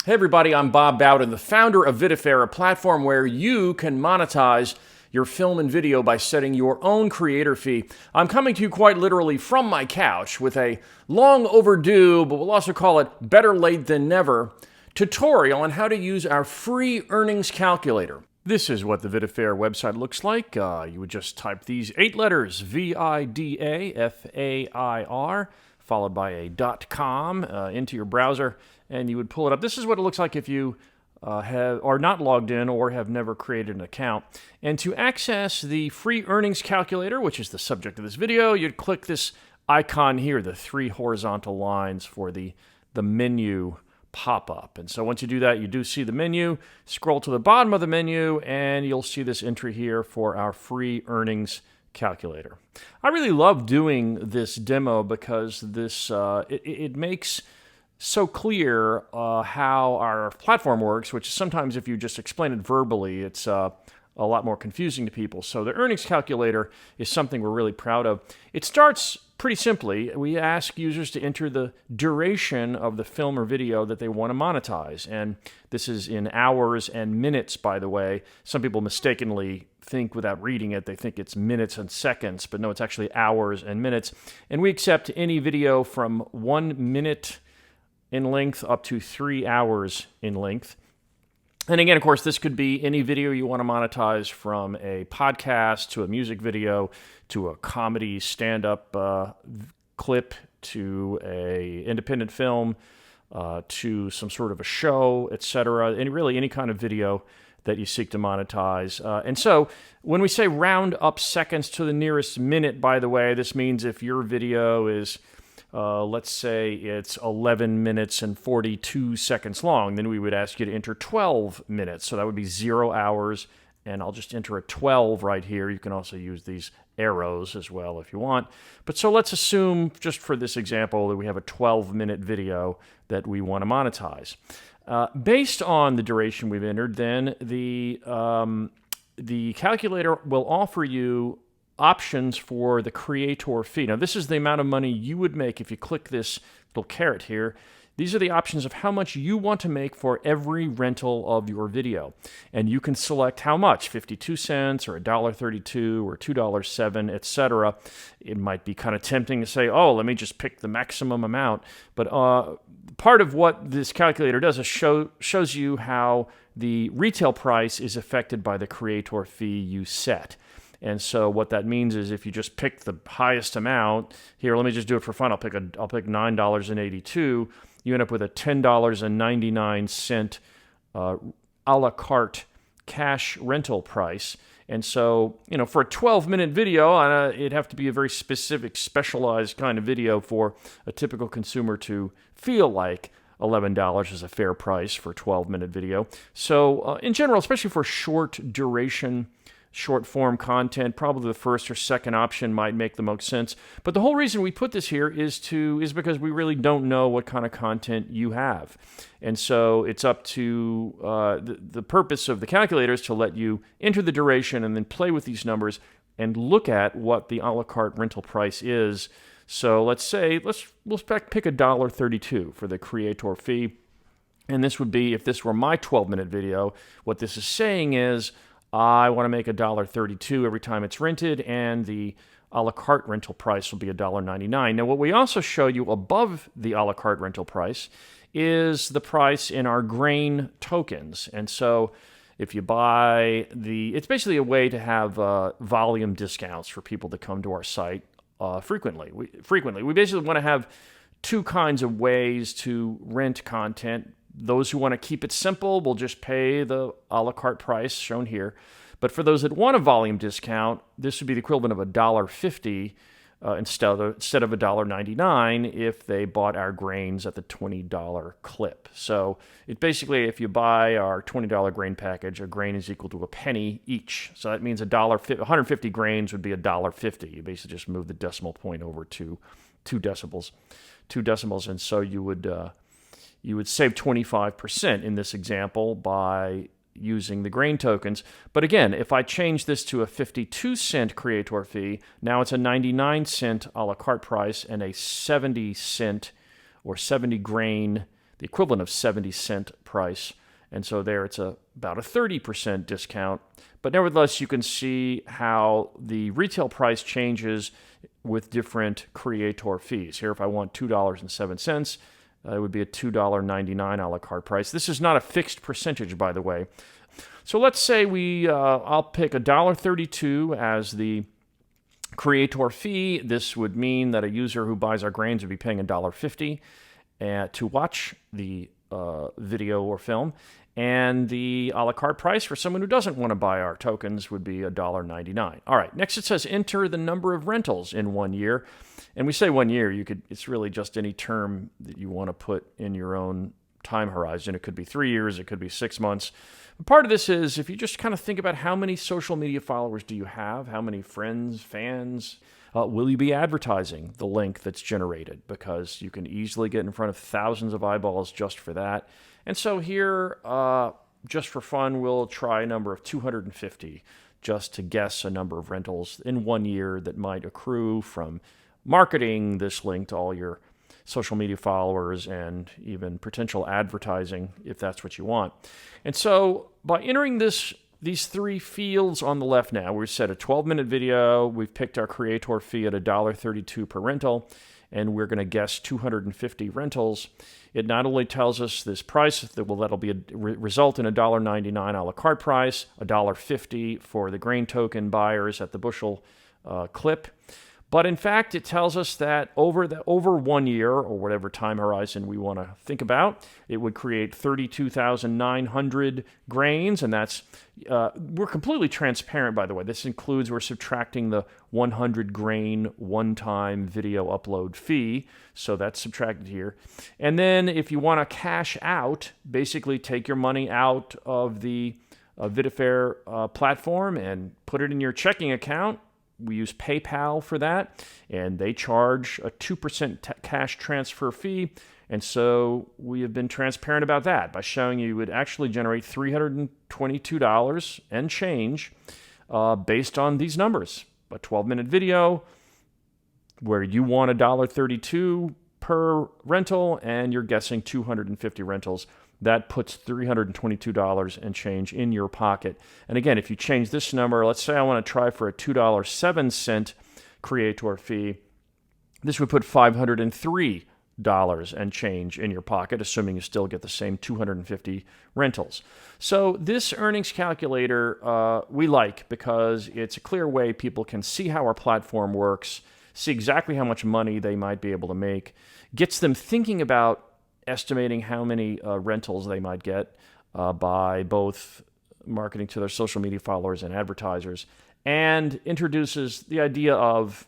Hey everybody, I'm Bob Bowden, the founder of VidaFair, a platform where you can monetize your film and video by setting your own creator fee. I'm coming to you quite literally from my couch with a long overdue, but we'll also call it better late than never, tutorial on how to use our free earnings calculator. This is what the VidaFair website looks like. You would just type these 8 letters, VidaFair, followed by a .com into your browser, and you would pull it up. This is what it looks like if you are not logged in or have never created an account. And to access the free earnings calculator, which is the subject of this video, you'd click this icon here, the 3 horizontal lines for the menu pop-up. And so once you do that, you do see the menu. Scroll to the bottom of the menu, and you'll see this entry here for our free earnings calculator. I really love doing this demo because this it makes so clear how our platform works, which sometimes if you just explain it verbally, it's a lot more confusing to people. So the earnings calculator is something we're really proud of. It starts pretty simply. We ask users to enter the duration of the film or video that they want to monetize. And this is in hours and minutes, by the way. Some people mistakenly think without reading it, they think it's minutes and seconds, but no, it's actually hours and minutes. And we accept any video from 1 minute in length up to 3 hours in length. And again, of course, this could be any video you want to monetize, from a podcast to a music video to a comedy stand-up clip to a independent film to some sort of a show, etc. And really any kind of video that you seek to monetize. And so when we say round up seconds to the nearest minute, by the way, this means if your video is let's say it's 11 minutes and 42 seconds long, then we would ask you to enter 12 minutes. So that would be 0 hours, and I'll just enter a 12 right here. You can also use these arrows as well if you want. But so let's assume, just for this example, that we have a 12-minute video that we want to monetize. Based on the duration we've entered, then the calculator will offer you options for the creator fee. Now, this is the amount of money you would make if you click this little caret here. These are the options of how much you want to make for every rental of your video. And you can select how much, 52 cents or $1.32 or $2.07, etc. It might be kind of tempting to say, oh, let me just pick the maximum amount. But part of what this calculator does is shows you how the retail price is affected by the creator fee you set. And so what that means is if you just pick the highest amount, here, let me just do it for fun. I'll pick $9.82. You end up with a $10.99 a la carte cash rental price. And so, for a 12-minute video, it'd have to be a very specific, specialized kind of video for a typical consumer to feel like $11 is a fair price for a 12-minute video. So in general, especially for short duration, short-form content, probably the first or second option might make the most sense. But the whole reason we put this here is because we really don't know what kind of content you have. And so it's up to the purpose of the calculator is to let you enter the duration and then play with these numbers and look at what the a la carte rental price is. So let's say, we'll pick $1.32 for the creator fee. And this would be, if this were my 12-minute video, what this is saying is, I want to make $1.32 every time it's rented, and the a la carte rental price will be $1.99. Now, what we also show you above the a la carte rental price is the price in our grain tokens. And so if you buy it's basically a way to have volume discounts for people that come to our site frequently. We basically want to have 2 kinds of ways to rent content. Those who want to keep it simple will just pay the a la carte price shown here. But for those that want a volume discount, this would be the equivalent of $1.50 instead of $1.99 if they bought our grains at the $20 clip. So it basically, if you buy our $20 grain package, a grain is equal to a penny each. So that means 150 grains would be $1.50. You basically just move the decimal point over to 2 decimals, and so you would save 25% in this example by using the grain tokens. But again, if I change this to a 52-cent creator fee, now it's a 99-cent a la carte price and a 70-cent or 70 grain, the equivalent of 70-cent price. And so there it's about a 30% discount. But nevertheless, you can see how the retail price changes with different creator fees. Here, if I want $2.07, it would be a $2.99 a la carte price. This is not a fixed percentage, by the way. So let's say I'll pick $1.32 as the creator fee. This would mean that a user who buys our grains would be paying $1.50 to watch the video or film. And the a la carte price for someone who doesn't want to buy our tokens would be $1.99. All right, next it says enter the number of rentals in 1 year. And we say 1 year, it's really just any term that you want to put in your own time horizon. It could be 3 years, it could be 6 months. But part of this is if you just kind of think about how many social media followers do you have, how many friends, fans, will you be advertising the link that's generated? Because you can easily get in front of thousands of eyeballs just for that. And so here, just for fun, we'll try a number of 250 just to guess a number of rentals in 1 year that might accrue from marketing this link to all your social media followers and even potential advertising if that's what you want. And so by entering these three fields on the left now, we've set a 12-minute video, we've picked our creator fee at $1.32 per rental, and we're going to guess 250 rentals. It not only tells us this price, that'll be result in $1.99 a la carte price, $1.50 for the grain token buyers at the bushel clip. But in fact, it tells us that over 1 year, or whatever time horizon we want to think about, it would create 32,900 grains, and that's we're completely transparent, by the way. This includes we're subtracting the 100 grain one-time video upload fee, so that's subtracted here. And then if you want to cash out, basically take your money out of the VidaFair platform and put it in your checking account. We use PayPal for that, and they charge a 2% cash transfer fee. And so we have been transparent about that by showing you would actually generate $322 and change based on these numbers. A 12-minute video where you want $1.32 per rental, and you're guessing 250 rentals. That puts $322 and change in your pocket. And again, if you change this number, let's say I want to try for a $2.07 creator fee, this would put $503 and change in your pocket, assuming you still get the same 250 rentals. So this earnings calculator we like because it's a clear way people can see how our platform works, see exactly how much money they might be able to make, gets them thinking about estimating how many rentals they might get by both marketing to their social media followers and advertisers, and introduces the idea of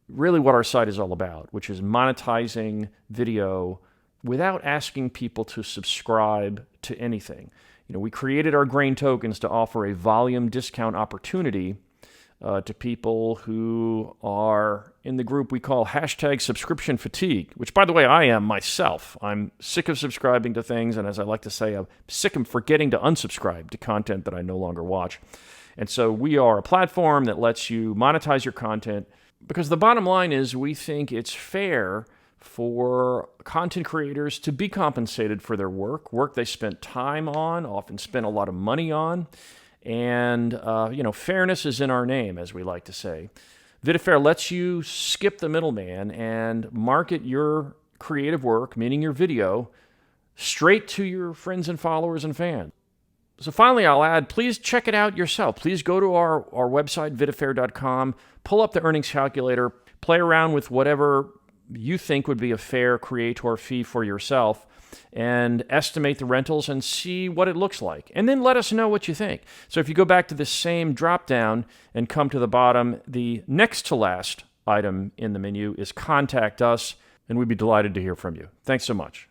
really what our site is all about, which is monetizing video without asking people to subscribe to anything. We created our grain tokens to offer a volume discount opportunity to people who are in the group we call #subscription fatigue, which, by the way, I am myself. I'm sick of subscribing to things, and as I like to say, I'm sick of forgetting to unsubscribe to content that I no longer watch. And so we are a platform that lets you monetize your content because the bottom line is we think it's fair for content creators to be compensated for their work they spent time on, often spent a lot of money on. And, fairness is in our name, as we like to say. VidaFair lets you skip the middleman and market your creative work, meaning your video, straight to your friends and followers and fans. So finally, I'll add, please check it out yourself. Please go to our website, VidaFair.com, pull up the earnings calculator, play around with whatever you think would be a fair creator fee for yourself, and estimate the rentals and see what it looks like. And then let us know what you think. So if you go back to this same drop-down and come to the bottom, the next to last item in the menu is Contact Us, and we'd be delighted to hear from you. Thanks so much.